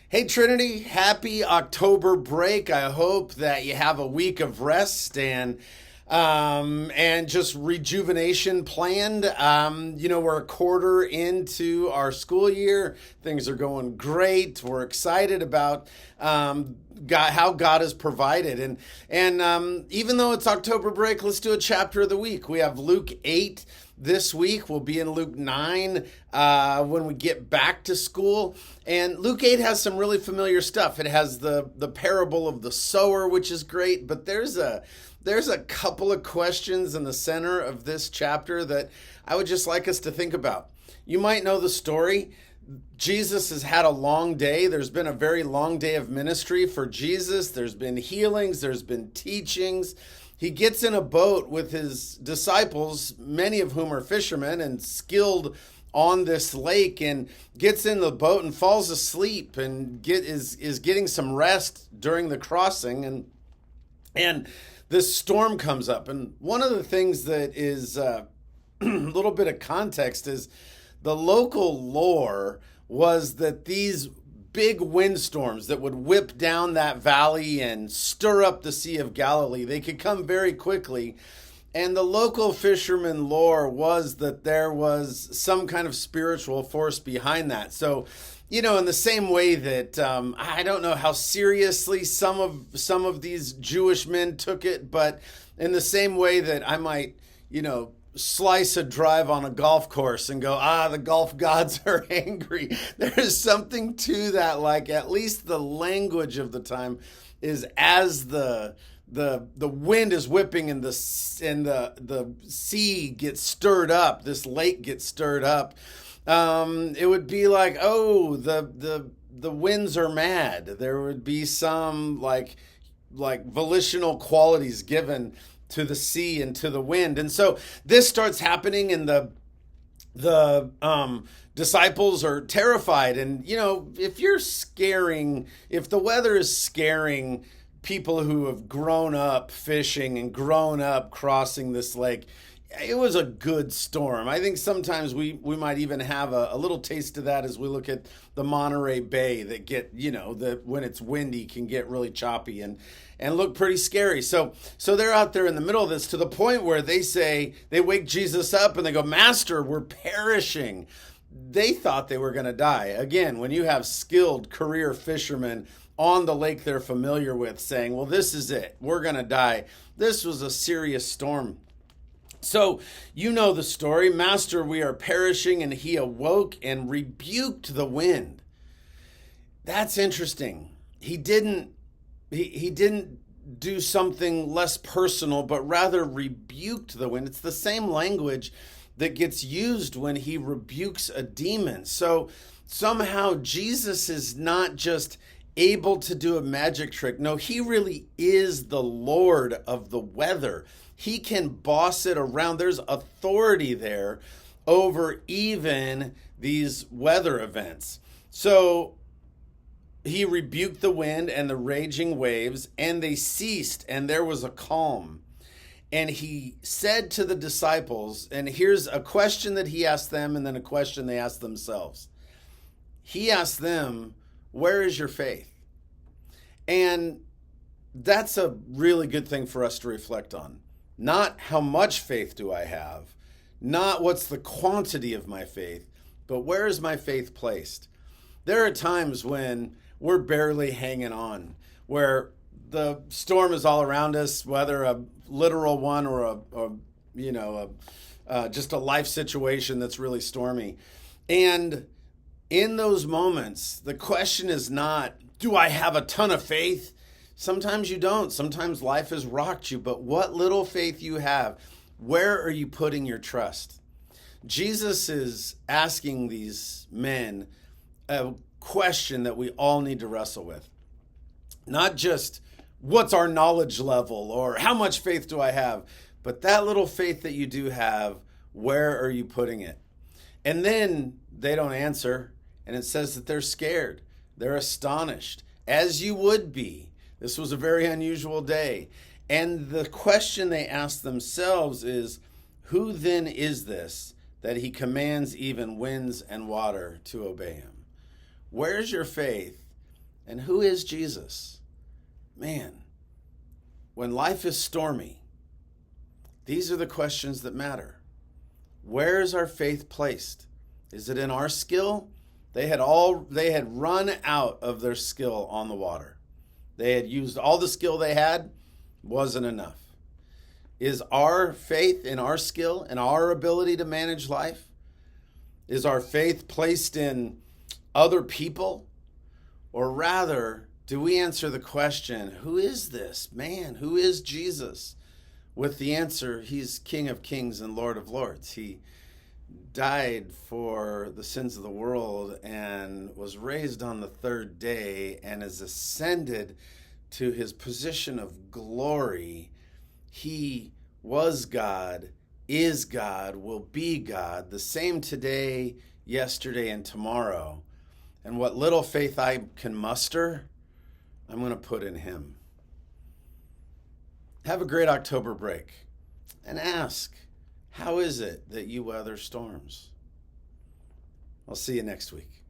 Hey Trinity, happy October break. I hope that you have a week of rest and just rejuvenation planned. We're a quarter into our school year. Things are going great. We're excited about how God has provided. And even though it's October break, let's do a chapter of the week. We have Luke 8 this week. We'll be in Luke 9 when we get back to school. And Luke 8 has some really familiar stuff. It has the parable of the sower, which is great, but there's a couple of questions in the center of this chapter that I would just like us to think about. You might know the story. Jesus has had a long day. There's been a very long day of ministry for Jesus. There's been healings. There's been teachings. He gets in a boat with his disciples, many of whom are fishermen and skilled on this lake, and gets in the boat and falls asleep and is getting some rest during the crossing. And this storm comes up. And one of the things that is a little bit of context is the local lore was that these big windstorms that would whip down that valley and stir up the Sea of Galilee, they could come very quickly. And the local fisherman lore was that there was some kind of spiritual force behind that. So, in the same way that I don't know how seriously some of these Jewish men took it, but in the same way that I might, slice a drive on a golf course and go, the golf gods are angry. There's something to that, like at least the language of the time is as the wind is whipping and the sea gets stirred up, this lake gets stirred up. It would be like, the winds are mad. There would be some like volitional qualities given to the sea and to the wind. And so this starts happening, and the disciples are terrified. And, if the weather is scaring people who have grown up fishing and grown up crossing this lake, it was a good storm. I think sometimes we might even have a little taste of that as we look at the Monterey Bay that when it's windy can get really choppy and look pretty scary. So they're out there in the middle of this to the point where they wake Jesus up and they go, "Master, we're perishing." They thought they were going to die. Again, when you have skilled career fishermen on the lake they're familiar with saying, "Well, this is it. We're going to die." This was a serious storm. So you know the story. "Master, we are perishing," and he awoke and rebuked the wind. That's interesting. He didn't do something less personal, but rather rebuked the wind. It's the same language that gets used when he rebukes a demon. So somehow Jesus is not just able to do a magic trick. No, he really is the Lord of the weather. He can boss it around. There's authority there over even these weather events. So he rebuked the wind and the raging waves, and they ceased, and there was a calm. And he said to the disciples, and here's a question that he asked them, and then a question they asked themselves. He asked them, "Where is your faith?" And that's a really good thing for us to reflect on. Not how much faith do I have, not what's the quantity of my faith, but where is my faith placed? There are times when we're barely hanging on, where the storm is all around us, whether a literal one or just a life situation that's really stormy. And in those moments, the question is not, do I have a ton of faith? Sometimes you don't. Sometimes life has rocked you. But what little faith you have, where are you putting your trust? Jesus is asking these men a question that we all need to wrestle with. Not just what's our knowledge level or how much faith do I have, but that little faith that you do have, where are you putting it? And then they don't answer. And it says that they're scared. They're astonished, as you would be. This was a very unusual day. And the question they ask themselves is, who then is this that he commands even winds and water to obey him? Where's your faith And who is Jesus? Man, when life is stormy, these are the questions that matter. Where is our faith placed? Is it in our skill? They had run out of their skill on the water. They had used all the skill they had, wasn't enough. Is our faith in our skill and our ability to manage life? Is our faith placed in other people? Or rather, do we answer the question, who is this man? Who is Jesus? With the answer, he's King of Kings and Lord of Lords. He died for the sins of the world and was raised on the third day and is ascended to his position of glory. He was God, is God, will be God, the same today, yesterday, and tomorrow. And what little faith I can muster, I'm going to put in him. Have a great October break and ask, how is it that you weather storms? I'll see you next week.